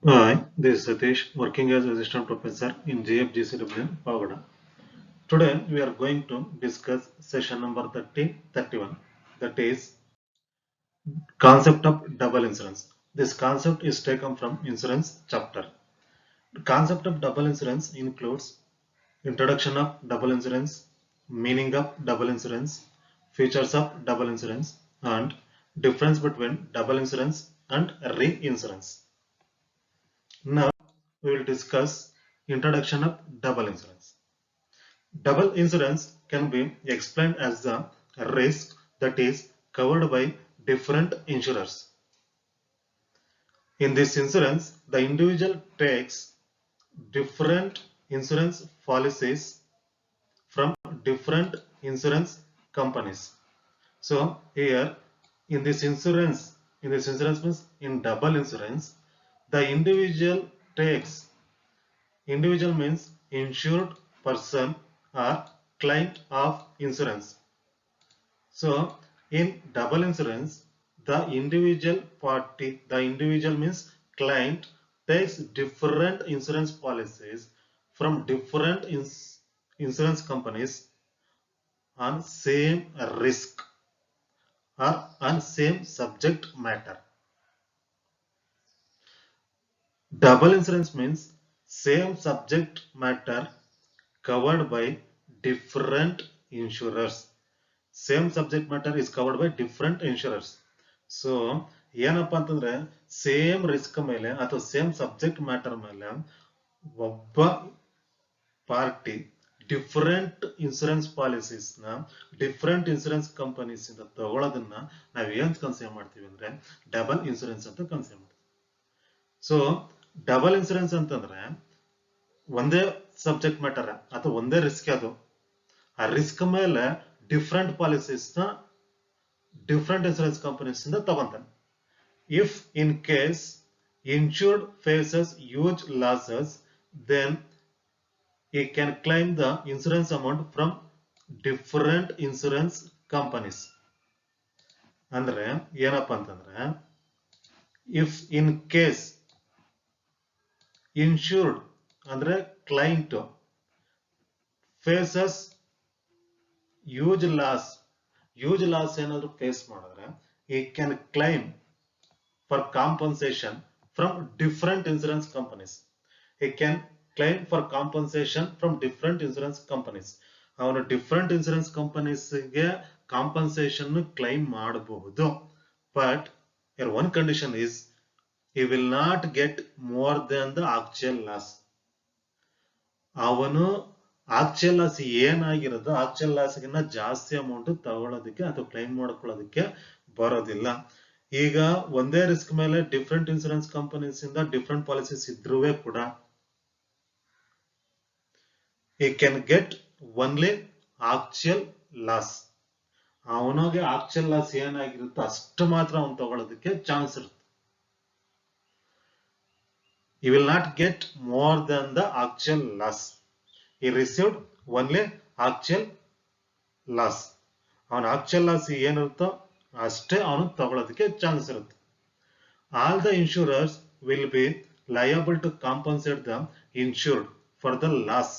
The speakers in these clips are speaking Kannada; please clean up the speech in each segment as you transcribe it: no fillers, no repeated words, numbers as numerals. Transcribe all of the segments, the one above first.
Hi, this is Satish, working as assistant professor in JFGCW, Pavagada. Today we are going to discuss session number 31, that is concept of double insurance. This concept is taken from insurance chapter. The concept of double insurance includes introduction of double insurance, meaning of double insurance, features of double insurance, and difference between double insurance and reinsurance. Now we will discuss introduction of double insurance. Double insurance can be explained as the risk that is covered by different insurers. In this insurance, the individual takes different insurance policies from different insurance companies. So here in this insurance means in double insurance, the takes individual means insured person or client of insurance. So in double insurance, the individual means client takes different insurance policies from different insurance companies on same risk or on same subject matter. Double insurance means same subject matter covered by different insurers. Same subject matter is covered by different insurers. So ಏನಪ್ಪಾ ಅಂತಂದ್ರೆ ಸೇಮ್ ರಿಸ್ಕ್ ಮೇಲೆ ಅಥವಾ ಸೇಮ್ ಸಬ್ಜೆಕ್ಟ್ ಮ್ಯಾಟರ್ ಮೇಲೆ ಒಬ್ಬ ಪಾರ್ಟಿ ಡಿಫರೆಂಟ್ ಇನ್ಸೂರೆನ್ಸ್ ಪಾಲಿಸೀಸ್ ನ ಡಿಫರೆಂಟ್ ಇನ್ಸೂರೆನ್ಸ್ ಕಂಪನೀಸ್ ಇಂದ ತಗೊಳ್ಳೋದನ್ನ ನಾವ್ ಏನ್ ಕನ್ಸಿಡರ್ ಮಾಡ್ತೀವಿ ಅಂದ್ರೆ ಡಬಲ್ ಇನ್ಸೂರೆನ್ಸ್ ಅಂತ ಕನ್ಸಿಡರ್ ಮಾಡ್ತೀವಿ. ಸೊ ಡಬಲ್ ಇನ್ಸೂರೆನ್ಸ್ ಅಂತಂದ್ರೆ ಒಂದೇ ಸಬ್ಜೆಕ್ಟ್ ಮ್ಯಾಟರ್ ಅಥವಾ ಒಂದೇ ರಿಸ್ಕ್ ಅದು ಆ ರಿಸ್ಕ್ ಮೇಲೆ ಡಿಫರೆಂಟ್ ಪಾಲಿಸೀಸ್ ನ ಡಿಫರೆಂಟ್ ಇನ್ಸೂರೆನ್ಸ್ ಕಂಪನೀಸ್ ಇಂದ ತಗೊಂತಾನೆ. If in case insured faces huge losses, then he can claim the insurance amount from different insurance companies. ಅಂದ್ರೆ ಏನಪ್ಪಾ ಅಂತಂದ್ರೆ if in case insured ಅಂದ್ರೆ client faces huge loss ಏನಾದ್ರು ಫೇಸ್ ಮಾಡಿದ್ರೆ he can claim for compensation from different insurance companies. He can claim for compensation from different insurance companies. ಅವನು ಡಿಫರೆಂಟ್ ಇನ್ಸೂರೆನ್ಸ್ ಕಂಪನೀಸ್ಗೆ ಕಾಂಪನ್ಸೇಷನ್ ಕ್ಲೈಮ್ ಮಾಡಬಹುದು. But one condition is he will not get more than the actual loss. ಅವನು ಆಕ್ಚುಯಲ್ ಲಾಸ್ ಏನಾಗಿರೋದು ಆಕ್ಚುಯಲ್ ಲಾಸ್ಗಿನ್ನ ಜಾಸ್ತಿ ಅಮೌಂಟ್ ತಗೊಳ್ಳೋದಕ್ಕೆ ಅಥವಾ ಕ್ಲೈಮ್ ಮಾಡ್ಕೊಳ್ಳೋದಕ್ಕೆ ಬರೋದಿಲ್ಲ. ಈಗ ಒಂದೇ ರಿಸ್ಕ್ ಮೇಲೆ ಡಿಫರೆಂಟ್ ಇನ್ಸೂರೆನ್ಸ್ ಕಂಪನೀಸ್ ಇಂದ ಡಿಫರೆಂಟ್ ಪಾಲಿಸೀಸ್ ಇದ್ರೂ ಕೂಡ he can get only actual loss. ಅವನಿಗೆ ಆಕ್ಚುಯಲ್ ಲಾಸ್ ಏನಾಗಿರುತ್ತೋ ಅಷ್ಟು ಮಾತ್ರ ಅವನು ತಗೊಳ್ಳೋದಕ್ಕೆ ಚಾನ್ಸ್ ಇರುತ್ತೆ. he will not get more than the actual loss. he received only actual loss. ಅವನ ಆಕ್ಚುಯಲ್ ಲಾಸ್ ಏನಿರುತ್ತೋ ಅಷ್ಟೇ ಅವನು ತಗೊಳ್ಳೋದಕ್ಕೆ ಚಾನ್ಸ್ ಇರುತ್ತೆ. All the insurers will be liable to compensate the insured for the loss.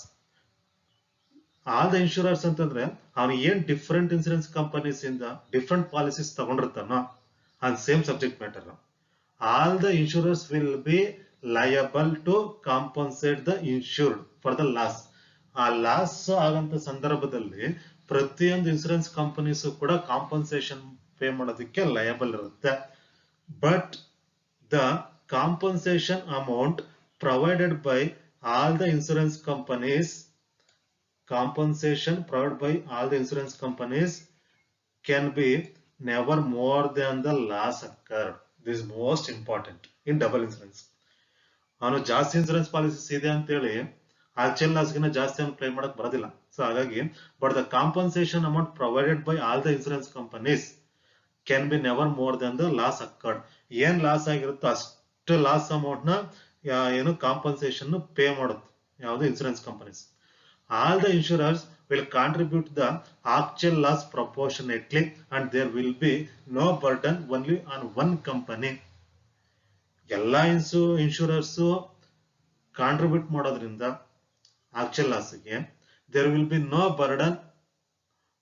All the insurers ಅಂತಂದ್ರೆ ಅವನು ಏನ್ ಡಿಫರೆಂಟ್ ಇನ್ಸೂರೆನ್ಸ್ ಕಂಪನೀಸ್ ಇಂದ ಡಿಫರೆಂಟ್ ಪಾಲಿಸೀಸ್ ತಗೊಂಡಿರ್ತಾನೋ on same subject matter, all the insurers will be liable to compensate the insured for the loss. ಆ ಲಾಸ್ ಆಗಂತ ಸಂದರ್ಭದಲ್ಲಿ ಪ್ರತಿಯೊಂದು ಇನ್ಸೂರೆನ್ಸ್ ಕಂಪನೀಸ್ ಕೂಡ ಕಾಂಪನ್ಸೇಷನ್ ಪೇ ಮಾಡೋದಕ್ಕೆ ಲಯಬಲ್ ಇರುತ್ತೆ. But the compensation amount provided by all the insurance companies can be never more than the loss occurred. This is most important in double insurance. ಅವನು ಜಾಸ್ತಿ ಇನ್ಸೂರೆನ್ಸ್ ಪಾಲಿಸೀಸ್ ಇದೆ ಅಂತೇಳಿ ಆಕ್ಚುಯಲ್ ಲಾಸ್ಗಿನ್ನ ಜಾಸ್ತಿ ಅವನು ಕ್ಲೈಮ್ ಮಾಡಕ್ ಬರೋದಿಲ್ಲ. ಸೊ ಹಾಗಾಗಿ but the compensation amount provided by all the insurance companies can be never more than the loss occurred. ಏನ್ ಲಾಸ್ ಆಗಿರುತ್ತೋ ಅಷ್ಟು ಲಾಸ್ ಅಮೌಂಟ್ ನ ಏನು ಕಾಂಪನ್ಸೇಷನ್ ಪೇ ಮಾಡುತ್ತೆ ಯಾವುದು insurance companies. All the insurers will contribute the actual loss proportionately and there will be no burden only on one company. ಎಲ್ಲ ಇನ್ಶೂರರ್ಸ್ ಕಾಂಟ್ರಿಬ್ಯೂಟ್ ಮಾಡೋದ್ರಿಂದ ಆಕ್ಚುಯಲ್ ಲಾಸ್ಗೆ there will be no burden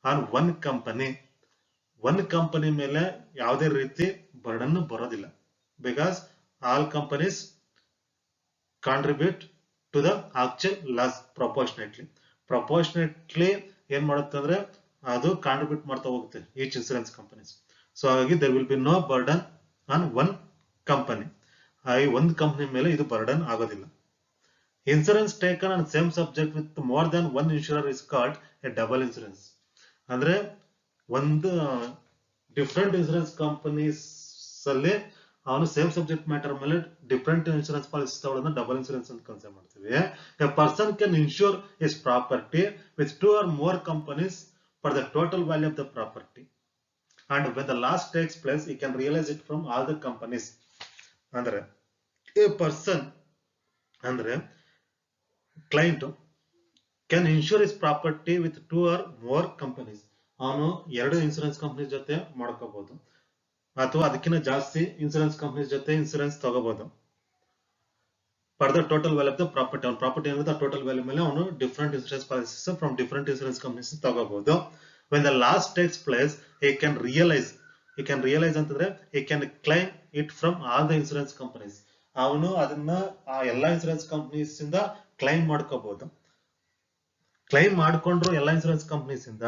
on one company ಮೇಲೆ ಯಾವುದೇ ರೀತಿ ಬರ್ಡನ್ ಬರೋದಿಲ್ಲ. Because all companies contribute to the actual loss proportionately ಏನ್ ಮಾಡುತ್ತೆ ಅಂದ್ರೆ ಅದು ಕಾಂಟ್ರಿಬ್ಯೂಟ್ ಮಾಡ್ತಾ ಹೋಗುತ್ತೆ ಈಚ್ ಇನ್ಸೂರೆನ್ಸ್ ಕಂಪನೀಸ್. ಸೊ ಹಾಗಾಗಿ there will be no burden on one company. ಹಾಗೆ ಒಂದು ಕಂಪನಿ ಮೇಲೆ ಇದು ಬರ್ಡನ್ ಆಗೋದಿಲ್ಲ. Insurance taken on same subject with more than one insurer is called A double insurance. ಅಂದ್ರೆ ಒಂದು ಡಿಫ್ರೆಂಟ್ ಇನ್ಸೂರೆನ್ಸ್ ಕಂಪನೀಸ್ ಅಲ್ಲಿ ಅವನು ಸೇಮ್ ಸಬ್ಜೆಕ್ಟ್ ಮ್ಯಾಟರ್ ಮೇಲೆ ಡಿಫ್ರೆಂಟ್ ಇನ್ಶೂರೆನ್ಸ್ ಪಾಲಿಸಿ ತಗೊಳ್ಳೋದನ್ನ ಡಬಲ್ ಇನ್ಶೂರೆನ್ಸ್ ಅಂತ ಕನ್ಸಿಡರ್ ಮಾಡ್ತೀವಿ. A person can insure his property with 2 or more companies for the total value of the property, and when the loss takes place he can realize it from all the companies. ಅಂದ್ರೆ a person ಅಂದ್ರೆ client can insure his property with 2 or more companies. ಅವನು 2 ಇನ್ಶೂರೆನ್ಸ್ ಕಂಪನಿ ಜೊತೆ ಮಾಡ್ಕೋಬಹುದು ಅಥವಾ ಅದಕ್ಕಿಂತ ಜಾಸ್ತಿ ಇನ್ಶೂರೆನ್ಸ್ ಕಂಪನಿ ಜೊತೆ ಇನ್ಶೂರೆನ್ಸ್ ತಗೋಬಹುದು. For the total value of the property, ಅವನ ಪ್ರಾಪರ್ಟಿ ಏನಿದೆ ಟೋಟಲ್ ವ್ಯಾಲ್ಯೂ ಮೇಲೆ ಅವನು different insurance policies from different insurance companies ತಗೋಬಹುದು. When the loss takes place he can realize ಅಂತಂದ್ರೆ he can claim it from all the insurance companies. ಅವನು ಅದನ್ನ ಆ ಎಲ್ಲಾ ಇನ್ಶೂರೆನ್ಸ್ ಕಂಪನೀಸ್ ಇಂದ ಕ್ಲೈಮ್ ಮಾಡ್ಕೋಬಹುದು. ಕ್ಲೈಮ್ ಮಾಡ್ಕೊಂಡ್ರು ಎಲ್ಲಾ ಇನ್ಶೂರೆನ್ಸ್ ಕಂಪನೀಸ್ ಇಂದ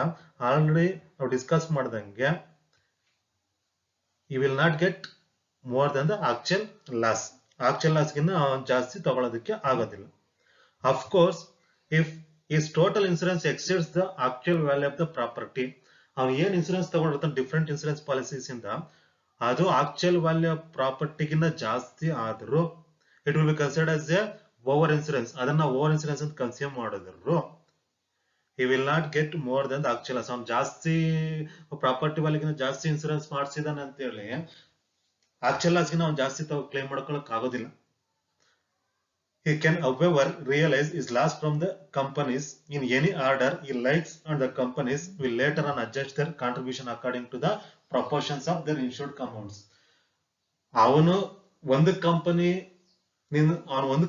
ಆಲ್ರೆಡಿ ನಾವು ಡಿಸ್ಕಸ್ ಮಾಡ್ದಂಗೆ you will not get more than the actual loss. Actual loss ಗಿನ್ನ ಜಾಸ್ತಿ ತಗೊಳ್ಳೋದಕ್ಕೆ ಆಗೋದಿಲ್ಲ. Of course, if his total insurance exceeds the actual value of the property, ಅವನು ಏನ್ ಇನ್ಶೂರೆನ್ಸ್ ತಗೊಂಡಿರ್ತಾನೆ ಡಿಫ್ರೆಂಟ್ ಇನ್ಶೂರೆನ್ಸ್ ಪಾಲಿಸೀಸ್ ಇಂದ ಅದು ಆಕ್ಚುಯಲ್ ವ್ಯಾಲ್ಯೂ ಆಫ್ ಪ್ರಾಪರ್ಟಿಗಿನ್ನ ಜಾಸ್ತಿ ಆದ್ರೂ it will be considered as A over insurance. ಅದನ್ನ ಓವರ್ ಇನ್ಶೂರೆನ್ಸ್ ಅಂತ ಕನ್ಸಿಡರ್ ಮಾಡಿದ್ರು he will not get more than the actual loss. ಅವ್ನು ಜಾಸ್ತಿ ಪ್ರಾಪರ್ಟಿ ವ್ಯಾಲ್ಯೂಗಿಂತ ಜಾಸ್ತಿ ಇನ್ಶೂರೆನ್ಸ್ ಮಾಡಿಸಿದಾನೆ ಅಂತ ಹೇಳಿ ಆಕ್ಚುಯಲ್ ಲಾಸ್ ಗಿನ್ನ ಅವ್ನು ಜಾಸ್ತಿ ಕ್ಲೈಮ್ ಮಾಡ್ಕೊಳಕ್ ಆಗೋದಿಲ್ಲ. He can however realize his loss from the companies in any order he likes, and the companies will later on adjust their contribution according to the proportions of their insured amounts. ಅವನು ಒಂದು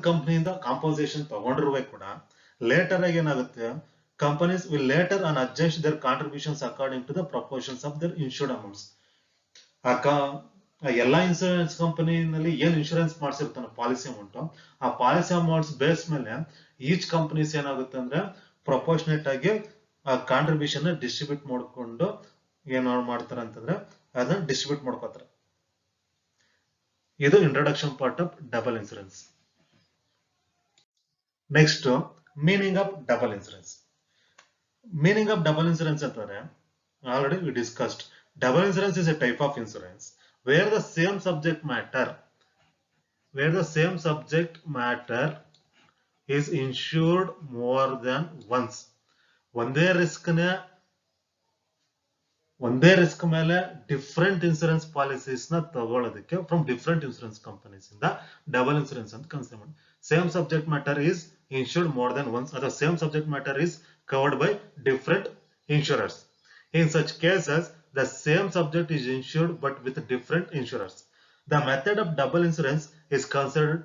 ಕಂಪನಿಯಿಂದ ಕಾಂಪನ್ಸೇಷನ್ ತಗೊಂಡಿರುವೆ ಕೂಡ ಲೇಟರ್ ಆಗಿ ಏನಾಗುತ್ತೆ companies will later on adjust their contributions according to the proportions of their insured amounts. ಎಲ್ಲಾ ಇನ್ಶೂರೆನ್ಸ್ ಕಂಪನಿನಲ್ಲಿ ಏನ್ ಇನ್ಶೂರೆನ್ಸ್ ಮಾಡಿಸಿರ್ತಾನೆ ಪಾಲಿಸಿ ಅಮೌಂಟ್, ಆ ಪಾಲಿಸಿ ಅಮೌಂಟ್ಸ್ ಬೇಸ್ ಮೇಲೆ ಈಚ್ ಕಂಪನೀಸ್ ಏನಾಗುತ್ತೆ ಅಂದ್ರೆ ಪ್ರಪೋರ್ಷನೇಟ್ ಆಗಿ ಆ ಕಾಂಟ್ರಿಬ್ಯೂಷನ್ ಡಿಸ್ಟ್ರಿಬ್ಯೂಟ್ ಮಾಡ್ಕೊಂಡು ಏನ್ ಮಾಡ್ತಾರೆ ಅಂತಂದ್ರೆ ಅದನ್ನ ಡಿಸ್ಟ್ರಿಬ್ಯೂಟ್ ಮಾಡ್ಕೋತಾರೆ. ಇದು introduction part of double insurance. Next meaning of double insurance. Meaning of double insurance ಅಂತಂದ್ರೆ already we discussed. Double insurance is a type of insurance where the same subject matter is insured more than once. ಒಂದೇ ರಿಸ್ಕ್ ಮೇಲೆ ಡಿಫರೆಂಟ್ ಇನ್ಶೂರೆನ್ಸ್ ಪಾಲಿಸೀಸ್ ನ ತಗೊಳ್ಳೋದಕ್ಕೆ ಫ್ರಮ್ ಡಿಫರೆಂಟ್ ಇನ್ಶೂರೆನ್ಸ್ ಕಂಪನೀಸ್ ಇಂದ ಡಬಲ್ ಇನ್ಶೂರೆನ್ಸ್ ಅಂತ ಕನ್ಸಿಡರ್ ಮಾಡಿ. Same subject matter is insured more than once ಅಥವಾ same subject matter is covered by different insurers. In such cases, the same subject is insured but with different insurers. The method of double insurance is considered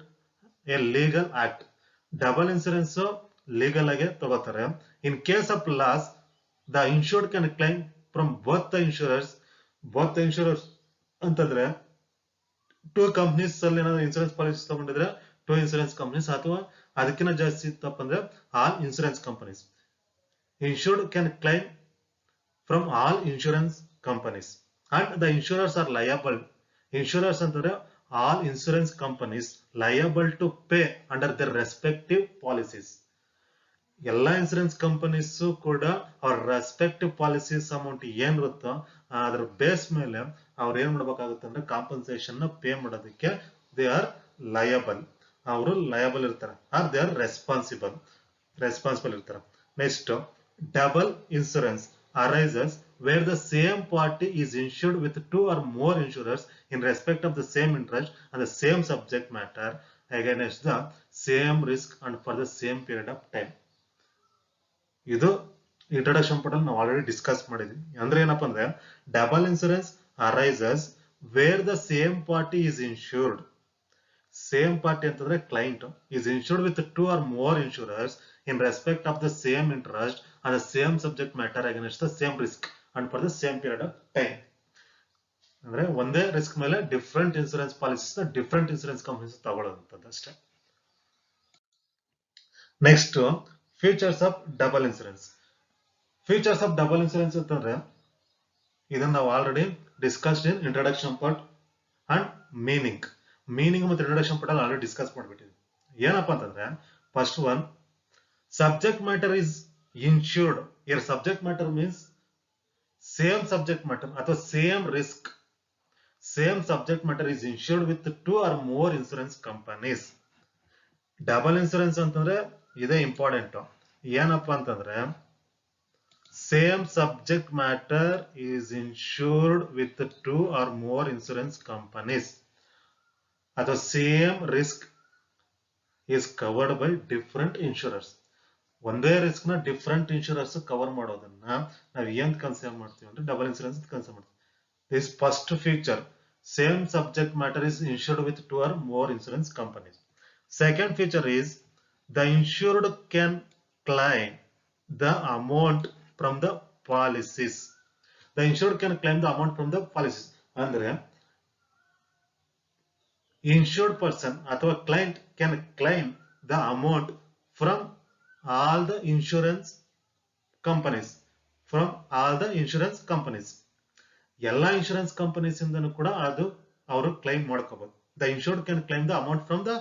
a legal act. Double insurance legal age ತಗೋತಾರೆ. In case of loss, the insured can claim from both the insurers ಅಂತಂದ್ರೆ ಟೂ ಕಂಪನೀಸ್ ಅಲ್ಲಿ ಏನಾದ್ರು ಇನ್ಶೂರೆನ್ಸ್ ಪಾಲಿಸಿ ತಗೊಂಡಿದ್ರೆ ಟೂ ಇನ್ಶೂರೆನ್ಸ್ ಕಂಪನೀಸ್ ಅಥವಾ ಅದಕ್ಕಿಂತ ಜಾಸ್ತಿ ತಪ್ಪಂದ್ರೆ all insurance companies. Insured can claim from all insurance companies and the insurers are liable. Insurers ಅಂತಂದ್ರೆ all insurance companies liable to pay under their respective policies. ಎಲ್ಲಾ ಇನ್ಶೂರೆನ್ಸ್ ಕಂಪನೀಸ್ ಕೂಡ ಅವ್ರ ರೆಸ್ಪೆಕ್ಟಿವ್ ಪಾಲಿಸೀಸ್ ಅಮೌಂಟ್ ಏನಿರುತ್ತೋ ಅದ್ರ ಬೇಸ್ ಮೇಲೆ ಅವ್ರು ಏನ್ ಮಾಡ್ಬೇಕಾಗುತ್ತೆ ಅಂದ್ರೆ ಕಾಂಪನ್ಸೇಷನ್ ಪೇ ಮಾಡೋದಕ್ಕೆ ದೇ ಆರ್ ಲಯಬಲ್. ಅವರು ಲಯಬಲ್ ಇರ್ತಾರೆ ಆರ್ ದೇ ಆರ್ ರೆಸ್ಪಾನ್ಸಿಬಲ್ ಇರ್ತಾರೆ. Next double insurance arises where the same party is insured with 2 or more insurers in respect of the same interest and the same subject matter against the same risk and for the same period of time. ಇದು ಇಂಟ್ರೊಡಕ್ಷನ್ ಪಾರ್ಟ್ ಅಲ್ಲಿ ನಾವು ಆಲ್ರೆಡಿ ಡಿಸ್ಕಸ್ ಮಾಡಿದ್ವಿ. ಅಂದ್ರೆ ಏನಪ್ಪಾ ಅಂದ್ರೆ double insurance arises where the same party is insured same party ಅಂತಂದ್ರೆ client is insured with two or more insurers in respect of the same interest and the same subject matter against the same risk and for the same period of time. ಅಂದ್ರೆ ಒಂದೇ ರಿಸ್ಕ್ ಮೇಲೆ different insurance policies different insurance companies ತಗೊಳ್ಳೋದಂಥದ್ದು ಅಷ್ಟೇ. Next features of double insurance. Features of double insurance ಅಂತಂದ್ರೆ ಇದನ್ನ ನಾವು already discussed in introduction part and meaning ಮತ್ತು ಇಂಟ್ರೊಡಕ್ಷನ್ ಪಾರ್ಟ್ ಅಲ್ಲಿ ಆಲ್ರೆಡಿ ಡಿಸ್ಕಸ್ ಮಾಡ್ಬಿಟ್ಟಿದ್ವಿ. ಏನಪ್ಪಾ ಅಂತಂದ್ರೆ first one, subject matter is insured. Here subject matter means same subject matter ಅಥವಾ same risk. Same subject matter is insured with two or more insurance companies. Double insurance ಅಂತಂದ್ರೆ ಇದೇ ಇಂಪಾರ್ಟೆಂಟ್. ಏನಪ್ಪಾ ಅಂತಂದ್ರೆ same subject matter is insured with two or more insurance companies ಅಥವಾ same risk is covered by different insurers. ಒಂದೇ ರಿಸ್ಕ್ ನ ಡಿಫರೆಂಟ್ ಇನ್ಶೂರರ್ಸ್ ಕವರ್ ಮಾಡೋದನ್ನ ನಾವು ಏನ್ ಕನ್ಸಿಡರ್ ಮಾಡ್ತೀವಿ ಅಂದ್ರೆ ಡಬಲ್ ಇನ್ಸೂರೆನ್ಸ್ ಕನ್ಸಿಡರ್ ಮಾಡ್ತೀವಿ. This first feature, same subject matter is insured with two or more insurance companies. Second feature is the insured can claim the amount from the policies. The insured can claim the amount from the policies. ಅಂದ್ರೆ insured person ಅಥವಾ client can claim the amount from all the insurance companies. From all the insurance companies. ಎಲ್ಲ ಇನ್ಶೂರೆನ್ಸ್ ಕಂಪನೀಸ್ ಇಂದನೂ ಕೂಡ ಅದು ಅವರು ಕ್ಲೈಮ್ ಮಾಡ್ಕೋಬಹುದು. The insured can claim the amount from the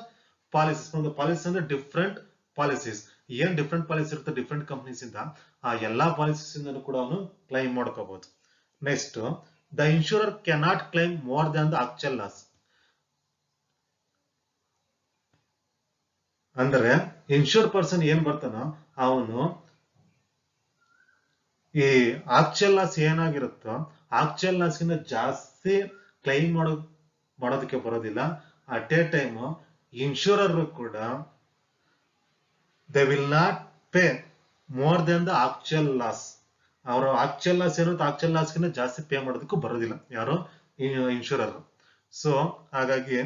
policies. From the policies ಅಂದ್ರೆ ಡಿಫ್ರೆಂಟ್ ಪಾಲಿಸೀಸ್. ಏನ್ ಡಿಫ್ರೆಂಟ್ ಪಾಲಿಸಿ ಇರುತ್ತೆ ಡಿಫ್ರೆಂಟ್ ಕಂಪನೀಸ್ ಇಂದ ಆ ಎಲ್ಲಾ ಪಾಲಿಸೀಸ್ ಇಂದನೂ ಕೂಡ ಅವನು ಕ್ಲೈಮ್ ಮಾಡ್ಕೋಬಹುದು. Next, the insurer cannot claim more than the actual loss. ಅಂದ್ರೆ ಇನ್ಶೂರ್ಡ್ ಪರ್ಸನ್ ಏನ್ ಬರ್ತಾನೋ ಅವನು ಈ ಆಕ್ಚುಯಲ್ ಲಾಸ್ ಏನಾಗಿರುತ್ತೋ ಆಕ್ಚುಯಲ್ ಲಾಸ್ ಗಿಂತ ಜಾಸ್ತಿ ಕ್ಲೈಮ್ ಮಾಡೋದಕ್ಕೆ ಬರೋದಿಲ್ಲ. ಅಟ್ ಎ ಟೈಮ್ ಇನ್ಶೂರರ್ ಕೂಡ they will not pay more than the actual loss. ಅವರು ಆಕ್ಚುಯಲ್ ಲಾಸ್ ಏನಿರುತ್ತೆ ಆಕ್ಚುಯಲ್ ಲಾಸ್ ಗಿಂತ ಜಾಸ್ತಿ ಪೇ ಮಾಡೋದಕ್ಕೂ ಬರೋದಿಲ್ಲ ಯಾರು ಇನ್ಶೂರರ್. ಸೊ ಹಾಗಾಗಿ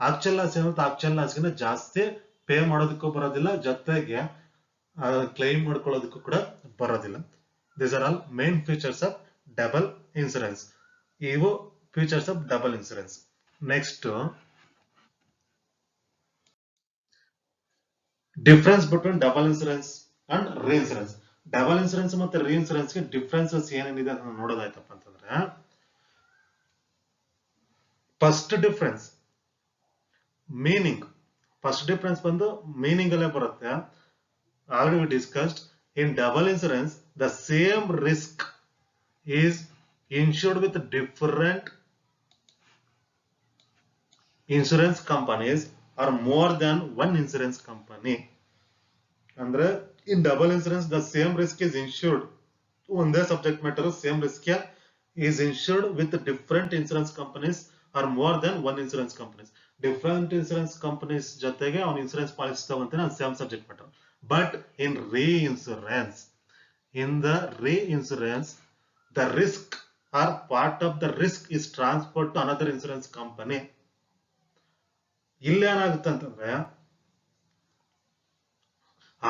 ಆಕ್ಚುಯಲ್ ಲಾಸ್ ಏನಿರುತ್ತೆ ಆಕ್ಚುಯಲ್ ಲಾಸ್ ಗಿಂತ ಜಾಸ್ತಿ ಪೇ ಮಾಡೋದಕ್ಕೂ ಬರೋದಿಲ್ಲ, ಜೊತೆಗೆ ಕ್ಲೈಮ್ ಮಾಡ್ಕೊಳ್ಳೋದಕ್ಕೂ ಕೂಡ ಬರೋದಿಲ್ಲ. These are all main features of double insurance. ಇವು features of double insurance. Next, difference between double insurance and reinsurance. Double insurance ಮತ್ತೆ reinsurance ಗೆ differences ಏನೇನಿದೆ ಅಂತ ನೋಡೋದಾಯ್ತಪ್ಪ ಅಂತಂದ್ರೆ, first difference meaning. First difference ಬಂದು ಮೀನಿಂಗ್ ಅಲ್ಲೇ ಬರುತ್ತೆ. Already we discussed in double insurance the same risk is insured with different insurance companies or more than one insurance company. Andre in double insurance the same risk is insured, ಒಂದೇ subject matter same risk is insured with different insurance companies or more than one insurance companies. Different insurance companies ಜೊತೆಗೆ ಅವನು ಇನ್ಸೂರೆನ್ಸ್ ಪಾಲಿಸಿ ತಗೊಂತಾನೆ ಅದು same subject matter. But in reinsurance, the risk or part of the risk is transferred to another insurance company. ಇಲ್ಲಿ ಏನಾಗುತ್ತೆ ಅಂತಂದ್ರೆ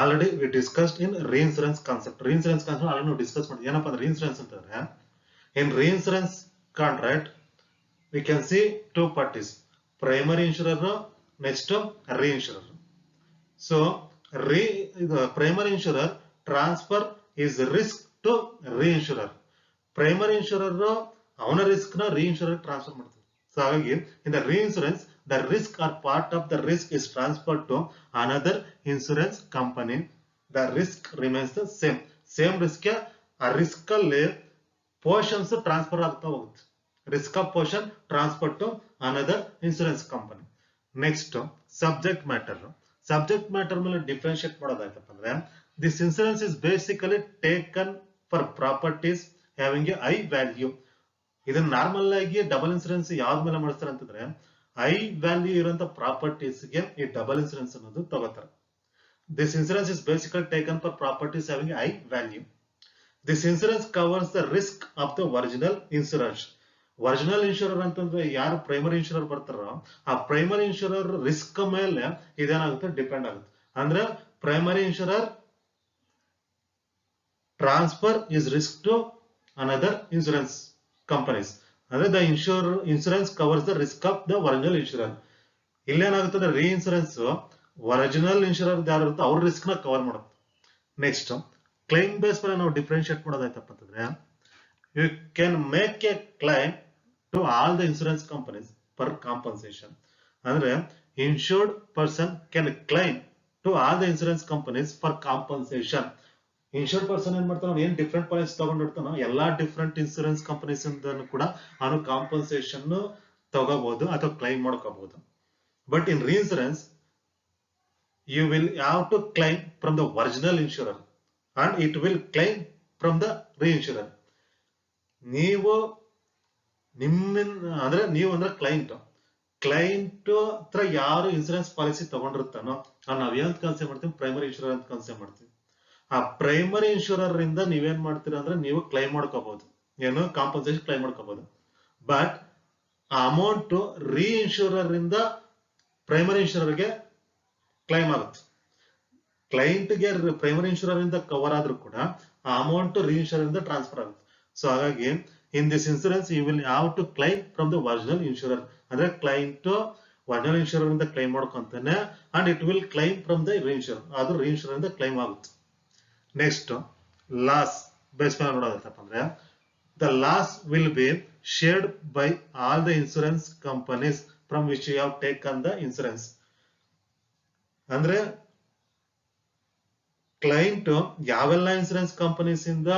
already we discussed in reinsurance concept. reinsurance concept already ನಾವು ಡಿಸ್ಕಸ್ ಮಾಡಿದ್ವಿ. ಏನಪ್ಪಾ ಅಂದ್ರೆ reinsurance ಅಂತಂದ್ರೆ in reinsurance contract we can see two parties, primary insurer next reinsurer. So the primary insurer transfer his risk to reinsurer. Primary insurer ಅವನ ರಿಸ್ಕ್ ನ reinsurer ಟ್ರಾನ್ಸ್ಫರ್ ಮಾಡ್ತಾರೆ. ಸೊ ಹಾಗಾಗಿ in the reinsurance the risk or part of the risk is transferred to another insurance company. The risk remains the same. Same risk ಆ ರಿಸ್ಕ್ ಅಲ್ಲಿ ಪೋರ್ಷನ್ಸ್ ಟ್ರಾನ್ಸ್ಫರ್ ಆಗ್ತಾ ಹೋಗುತ್ತೆ. risk of portion transferred to another insurance company. Next, subject matter. Subject matter ಮೇಲೆ ಡಿಫ್ರೆನ್ಶಿಯೇಟ್ ಮಾಡೋದಾಯ್ತಪ್ಪ ಅಂದ್ರೆ this insurance is basically taken for properties having a high value. ಇದನ್ನ ನಾರ್ಮಲ್ ಆಗಿ ಡಬಲ್ ಇನ್ಸೂರೆನ್ಸ್ ಯಾವ್ದ ಮೇಲೆ ಮಾಡಿಸ್ತಾರೆ ಅಂತಂದ್ರೆ ಹೈ ವ್ಯಾಲ್ಯೂ ಇರುವಂತ ಪ್ರಾಪರ್ಟೀಸ್ ಗೆ ಈ ಡಬಲ್ ಇನ್ಸೂರೆನ್ಸ್ ಅನ್ನೋದು ತಗೋತಾರೆ. This insurance is basically taken for properties having a high value. This insurance covers the risk of the original insurance. Original insurer ಅಂತಂದ್ರೆ ಯಾರು ಪ್ರೈಮರಿ ಇನ್ಶೂರರ್ ಬರ್ತಾರೋ ಆ ಪ್ರೈಮರಿ ಇನ್ಶೂರರ್ ರಿಸ್ಕ್ ಮೇಲೆ ಇದೇನಾಗುತ್ತೆ ಡಿಪೆಂಡ್ ಆಗುತ್ತೆ. ಅಂದ್ರೆ primary insurer transfer his risk to another insurance companies. ಅಂದ್ರೆ the insurance covers the risk of the original insurer. ಇಲ್ಲೇನಾಗುತ್ತದೆ ರೀ ಇನ್ಶೂರೆನ್ಸ್ ಒರಿಜಿನಲ್ ಇನ್ಶೂರರ್ ಯಾರು ಇರುತ್ತೆ ಅವ್ರ ರಿಸ್ಕ್ ನ ಕವರ್ ಮಾಡುತ್ತೆ. ನೆಕ್ಸ್ಟ್ ಕ್ಲೈಮ್ ಬೇಸ್ ಮೇಲೆ ನಾವು ಡಿಫ್ರೆನ್ಶಿಯೇಟ್ ಮಾಡೋದಾಯ್ತಪ್ಪ ಅಂತಂದ್ರೆ you can make a claim to all the insurance companies for compensation. ಅಂದ್ರೆ insured person can claim to all the insurance companies for compensation. Insured person ಏನ್ ಮಾಡ್ತಾನೆ, ಏನ್ ಡಿಫ್ರೆಂಟ್ ಪಾಲಿಸಿ ತಗೊಂಡಿರ್ತಾನೋ ಎಲ್ಲಾ ಡಿಫ್ರೆಂಟ್ ಇನ್ಶೂರೆನ್ಸ್ ಕಂಪನೀಸ್ ಇಂದ ಕೂಡ ಅವನು ಕಾಂಪನ್ಸೇಷನ್ ತಗೋಬಹುದು ಅಥವಾ ಕ್ಲೈಮ್ ಮಾಡ್ಕೋಬಹುದು. But in reinsurance you will have to claim from the original insurer and it will claim from the reinsurer. ನೀವು ಅಂದ್ರೆ ಕ್ಲೈಂಟ್ ಹತ್ರ ಯಾರು ಇನ್ಸೂರೆನ್ಸ್ ಪಾಲಿಸಿ ತಗೊಂಡಿರ್ತಾನೋ ನಾವ್ ಏನಂತ ಕನ್ಸಿಡರ್ ಮಾಡ್ತೀವಿ, ಪ್ರೈಮರಿ ಇನ್ಶೂರರ್ ಅಂತ ಕನ್ಸಿಡರ್ ಮಾಡ್ತೀವಿ. ಆ ಪ್ರೈಮರಿ ಇನ್ಶೂರರ್ ಇಂದ ನೀವೇನ್ ಮಾಡ್ತೀರಾ ಅಂದ್ರೆ ನೀವು ಕ್ಲೈಮ್ ಮಾಡ್ಕೋಬಹುದು, ಏನು ಕಾಂಪನ್ಸೇಷನ್ ಕ್ಲೈಮ್ ಮಾಡ್ಕೋಬಹುದು. ಬಟ್ ಆ ಅಮೌಂಟ್ ರೀ ಇನ್ಶೂರರ್ ಇಂದ ಪ್ರೈಮರಿ ಇನ್ಶೂರರ್ಗೆ ಕ್ಲೈಮ್ ಆಗುತ್ತೆ. ಕ್ಲೈಂಟ್ಗೆ ಪ್ರೈಮರಿ ಇನ್ಶೂರರ್ ಇಂದ ಕವರ್ ಆದ್ರೂ ಕೂಡ ಆ ಅಮೌಂಟ್ ರೀಇನ್ಶೂರರ್ ಇಂದ ಟ್ರಾನ್ಸ್ಫರ್ ಆಗುತ್ತೆ. ಸೊ ಹಾಗಾಗಿ in this insurance you will have to claim from the original insurer. ಅಂದ್ರೆ ಕ್ಲೈಂಟ್ ಒರಿಜಿನಲ್ ಇನ್ಶೂರರ್ ಇಂದ ಕ್ಲೈಮ್ ಮಾಡ್ಕೊಂತಾನೆ and it will claim from the reinsurer, ಅದು ರೀಇನ್ಶೂರರ್ ಇಂದ ಕ್ಲೈಮ್ ಆಗುತ್ತೆ. ನೆಕ್ಸ್ಟ್ ಲಾಸ್ ಬೇಸ್ ಮೇಲೆ ನೋಡೋದಪ್ಪ ಅಂದ್ರೆ the loss will be shared by all the insurance companies from which you have taken the insurance. ಅಂದ್ರೆ ಕ್ಲೈಂಟ್ ಯಾವೆಲ್ಲ ಇನ್ಸೂರೆನ್ಸ್ ಕಂಪನೀಸ್ ಇಂದ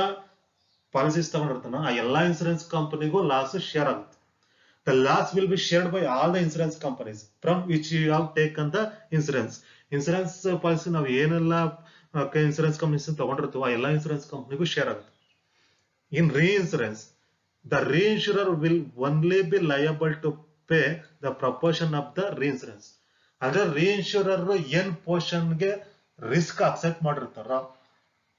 ಪಾಲಿಸೀಸ್ ತಗೊಂಡಿರ್ತಾನೋ ಆ ಎಲ್ಲಾ ಇನ್ಸೂರೆನ್ಸ್ ಕಂಪನಿಗೂ ಲಾಸ್ ಶೇರ್ ಆಗುತ್ತೆ. The loss will be shared by all the insurance companies from which you have taken the insurance. Insurance policy ನಾವು ಏನೆಲ್ಲ ಇನ್ಸೂರೆನ್ಸ್ ಕಂಪನೀಸ್ ತಗೊಂಡಿರ್ತೀವೋ ಆ ಎಲ್ಲಾ ಇನ್ಸೂರೆನ್ಸ್ ಕಂಪನಿಗೂ ಶೇರ್ ಆಗುತ್ತೆ. In reinsurance the reinsurer will only be liable to pay the proportion of the reinsurance. ಅಂದ್ರೆ ರೀಇನ್ಶೂರರ್ ಏನ್ ಪೋರ್ಷನ್ಗೆ ರಿಸ್ಕ್ ಅಕ್ಸೆಪ್ಟ್ ಮಾಡಿರ್ತಾರ,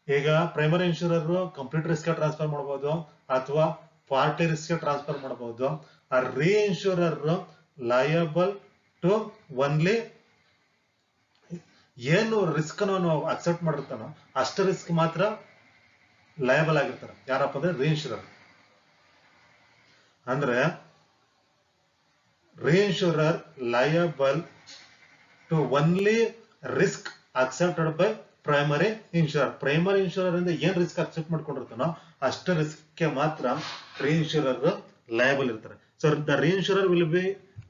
ಈಗ primary insurer complete risk transfer ಮಾಡಬಹುದು ಅಥವಾ ಪಾರ್ಟಿ ರಿಸ್ಕ್ ಟ್ರಾನ್ಸ್ಫರ್ ಮಾಡಬಹುದು. ಆ ರೀಇನ್ಶೂರರ್ ಲಯಬಲ್ ಟು ಓನ್ಲಿ ಏನು ರಿಸ್ಕ್ ನಾವು ಅಕ್ಸೆಪ್ಟ್ ಮಾಡಿರ್ತಾನೋ ಅಷ್ಟು ರಿಸ್ಕ್ ಮಾತ್ರ ಲಯಬಲ್ ಆಗಿರ್ತಾರೆ. ಯಾರಪ್ಪ ಅಂದ್ರೆ ರೀಇನ್ಶೂರರ್. ಅಂದ್ರೆ reinsurer liable to only risk accepted by primary insurer. Primary insurer ಇಂದ ಏನ್ ರಿಸ್ಕ್ ಅಕ್ಸೆಪ್ಟ್ ಮಾಡ್ಕೊಂಡಿರ್ತಾನೋ ಅಷ್ಟು ರಿಸ್ಕ್ ಮಾತ್ರ ರೀಇನ್ಶೂರರ್ ಲಯಬಲ್ ಇರ್ತಾರೆ. So the reinsurer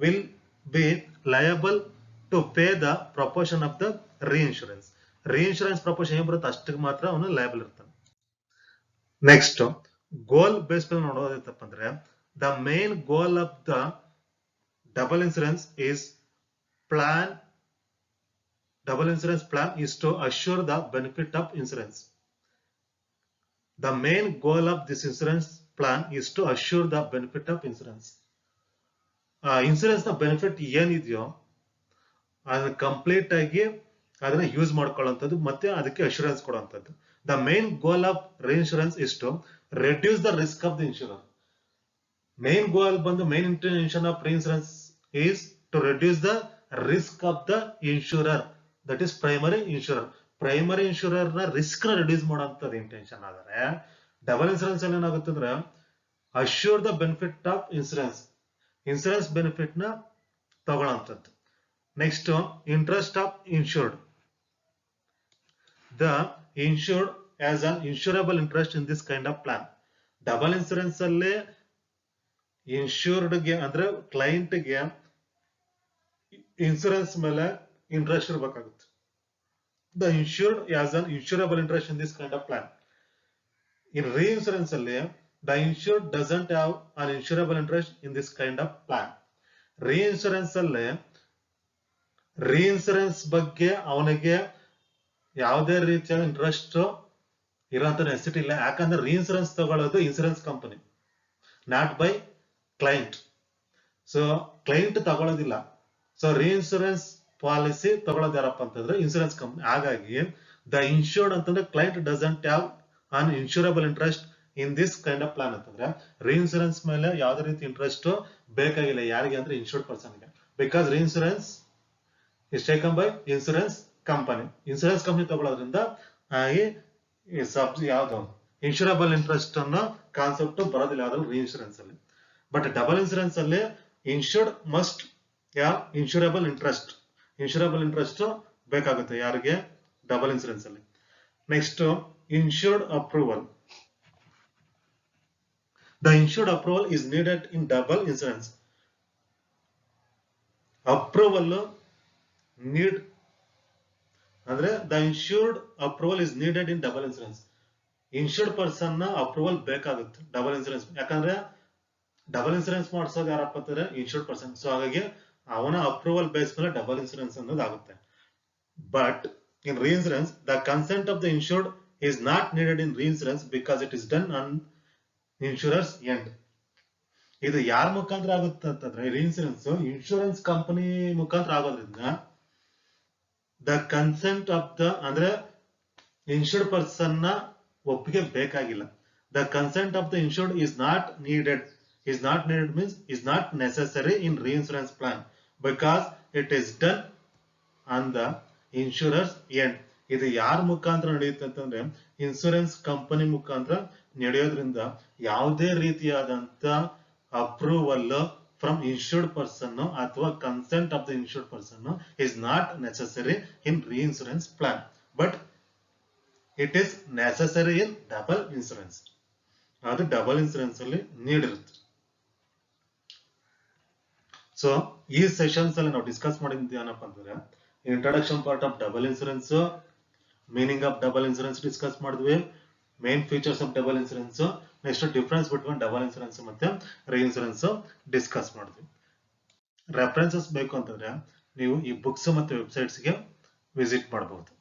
will be liable to pay the proportion of the reinsurance. Reinsurance proportion ಏನ್ ಬರುತ್ತೆ ಅಷ್ಟಕ್ಕೆ ಮಾತ್ರ ಅವನು ಲಯಬಲ್ ಇರ್ತಾನೆ. ನೆಕ್ಸ್ಟ್ ಗೋಲ್ ಬೇಸ್ ಮೇಲೆ ನೋಡೋದೈತಪ್ಪ ಅಂದ್ರೆ the main goal of the double insurance plan is to assure the benefit of insurance. The main goal of this insurance plan is to assure the benefit of insurance. Insurance ನ ಬೆನಿಫಿಟ್ ಏನಿದೆಯೋ ಅದನ್ನ ಕಂಪ್ಲೀಟ್ ಆಗಿ ಅದನ್ನ ಯೂಸ್ ಮಾಡ್ಕೊಳ್ಳುವಂಥದ್ದು ಮತ್ತೆ ಅದಕ್ಕೆ ಅಶ್ಯೂರೆನ್ಸ್ ಕೊಡುವಂಥದ್ದು. The main goal of reinsurance is to reduce the risk of the insurer. Main goal ಬಂದು main intention of reinsurance is to reduce the risk of the insurer, that is primary insurer. Primary insurer ನ ರಿಸ್ಕ್ ನ ರಿಡ್ಯೂಸ್ ಮಾಡುವಂತದ್ದು ಇಂಟೆನ್ಷನ್. ಆದರೆ ಡಬಲ್ ಇನ್ಶೂರೆನ್ಸ್ ಅಲ್ಲಿ ಏನಾಗುತ್ತೆ ಅಂದ್ರೆ assure the benefit of insurance, insurance benefit ನ ತಗೊಳ್ಳೋಂಥದ್ದು. Next interest of insured. The insured has an insurable interest in this kind of plan. Double insurance ಅಲ್ಲಿ ಇನ್ಶೂರ್ಡ್ಗೆ ಅಂದ್ರೆ ಕ್ಲೈಂಟ್ಗೆ ಇನ್ಶೂರೆನ್ಸ್ ಮೇಲೆ ಇಂಟ್ರೆಸ್ಟ್ ಇರಬೇಕಾಗುತ್ತೆ. The insured has an insurable interest in this kind of plan. In reinsurance ಅಲ್ಲಿ the insured doesn't have an insurable interest in this kind of plan. Reinsurance ಅಲ್ಲಿ ರೀಇನ್ಶೂರೆನ್ಸ್ ಬಗ್ಗೆ ಅವನಿಗೆ ಯಾವುದೇ ರೀತಿಯ ಇಂಟ್ರೆಸ್ಟ್ ಇರೋಂಥ ನೆಸಿಟಿ ಇಲ್ಲ. ಯಾಕಂದ್ರೆ ರೀಇನ್ಶೂರೆನ್ಸ್ ತಗೊಳ್ಳೋದು insurance company, not by client. So client ತಗೊಳ್ಳೋದಿಲ್ಲ. ಸೊ ರೀಇನ್ಶೂರೆನ್ಸ್ ಪಾಲಿಸಿ ತಗೊಳ್ಳೋದು ಯಾರಪ್ಪ ಅಂತಂದ್ರೆ ಇನ್ಶೂರೆನ್ಸ್ ಕಂಪನಿ. ಹಾಗಾಗಿ ದ ಇನ್ಶೂರ್ಡ್ ಅಂತಂದ್ರೆ client doesn't have an insurable interest in this kind of plan ಅಂತಂದ್ರೆ ರೀಇನ್ಸೂರೆನ್ಸ್ ಮೇಲೆ ಯಾವ್ದೇ ರೀತಿ ಇಂಟ್ರೆಸ್ಟ್ ಬೇಕಾಗಿಲ್ಲ ಯಾರಿಗೆ ಅಂದ್ರೆ ಇನ್ಶೂರ್ಡ್ ಪರ್ಸನ್ಗೆ because reinsurance is taken by insurance company ತಗೊಳ್ಳೋದ್ರಿಂದ ಯಾವ್ದು ಇನ್ಶೂರಬಲ್ ಇಂಟ್ರೆಸ್ಟ್ ಅನ್ನೋ ಕಾನ್ಸೆಪ್ಟ್ ಬರೋದಿಲ್ಲ ಯಾವ್ದ್ರಲ್ಲಿ ರೀಇನ್ಸೂರೆನ್ಸ್ ಅಲ್ಲಿ ಬಟ್ ಡಬಲ್ ಇನ್ಸೂರೆನ್ಸ್ ಅಲ್ಲಿ ಇನ್ಶೂರ್ಡ್ ಮಸ್ಟ್ ಇನ್ಶೂರಬಲ್ ಇಂಟ್ರೆಸ್ಟ್ ಬೇಕಾಗುತ್ತೆ ಯಾರಿಗೆ ಡಬಲ್ ಇನ್ಸೂರೆನ್ಸ್ ಅಲ್ಲಿ next insured approval the insured approval is needed in double insurance approval need ಅಂದ್ರೆ the insured approval is needed in double insurance insured person ನ ಅಪ್ರೂವಲ್ ಬೇಕಾಗುತ್ತೆ ಡಬಲ್ ಇನ್ಸೂರೆನ್ಸ್ ಯಾಕಂದ್ರೆ ಡಬಲ್ ಇನ್ಸೂರೆನ್ಸ್ ಮಾಡಿಸೋದು ಯಾರಪ್ಪ ಅಂತಾರೆ ಇನ್ಶೂರ್ಡ್ ಪರ್ಸನ್ ಸೊ ಹಾಗಾಗಿ ಅವನ ಅಪ್ರೂವಲ್ ಬೇಸ್ ಮೇಲೆ ಡಬಲ್ ಇನ್ಸೂರೆನ್ಸ್ ಅನ್ನೋದಾಗುತ್ತೆ but in reinsurance the consent of the insured is not needed in reinsurance because it is done on insurer's end. ಇದು ಯಾರ ಮುಖಾಂತರ ಆಗುತ್ತೆ ಅಂತಂದ್ರೆ ರೀಇನ್ಸೂರೆನ್ಸ್ ಇನ್ಶೂರೆನ್ಸ್ ಕಂಪನಿ ಮುಖಾಂತರ ಆಗೋದ್ರಿಂದ ದ ಕನ್ಸೆಂಟ್ ಆಫ್ ದ ಅಂದ್ರೆ ಇನ್ಶೂರ್ಡ್ ಪರ್ಸನ್ ನ ಒಪ್ಪಿಗೆ ಬೇಕಾಗಿಲ್ಲ the consent of the insured is not needed means is not necessary in reinsurance plan because it is done on the insurer's end. ಇದು ಯಾರ ಮುಖಾಂತರ ನಡೆಯುತ್ತೆ ಅಂತಂದ್ರೆ ಇನ್ಶೂರೆನ್ಸ್ ಕಂಪನಿ ಮುಖಾಂತರ ನಡೆಯೋದ್ರಿಂದ ಯಾವುದೇ ರೀತಿಯಾದಂತ ಅಪ್ರೂವಲ್ ಫ್ರಮ್ ಇನ್ಶೂರ್ಡ್ ಪರ್ಸನ್ ಅಥವಾ consent of the insured person is not necessary in reinsurance plan but it is necessary in double insurance ಅದು ಡಬಲ್ ಇನ್ಶೂರೆನ್ಸ್ ಅಲ್ಲಿ ನೀಡಿರುತ್ತೆ ಸೊ ಈ ಸೆಷನ್ಸ್ ಅಲ್ಲಿ ನಾವು ಡಿಸ್ಕಸ್ ಮಾಡಿದ್ದು ಏನಪ್ಪ ಅಂತಂದ್ರೆ introduction part of double insurance meaning of double insurance discuss ಮಾಡಿದ್ವಿ main features of double insurance next difference between double insurance ಮತ್ತೆ ರೀಇನ್ಶೂರೆನ್ಸ್ ಡಿಸ್ಕಸ್ ಮಾಡಿದ್ವಿ ರೆಫರೆನ್ಸಸ್ ಬೇಕು ಅಂತಂದ್ರೆ ನೀವು ಈ ಬುಕ್ಸ್ ಮತ್ತೆ ವೆಬ್ಸೈಟ್ಸ್ ಗೆ ವಿಸಿಟ್ ಮಾಡಬಹುದು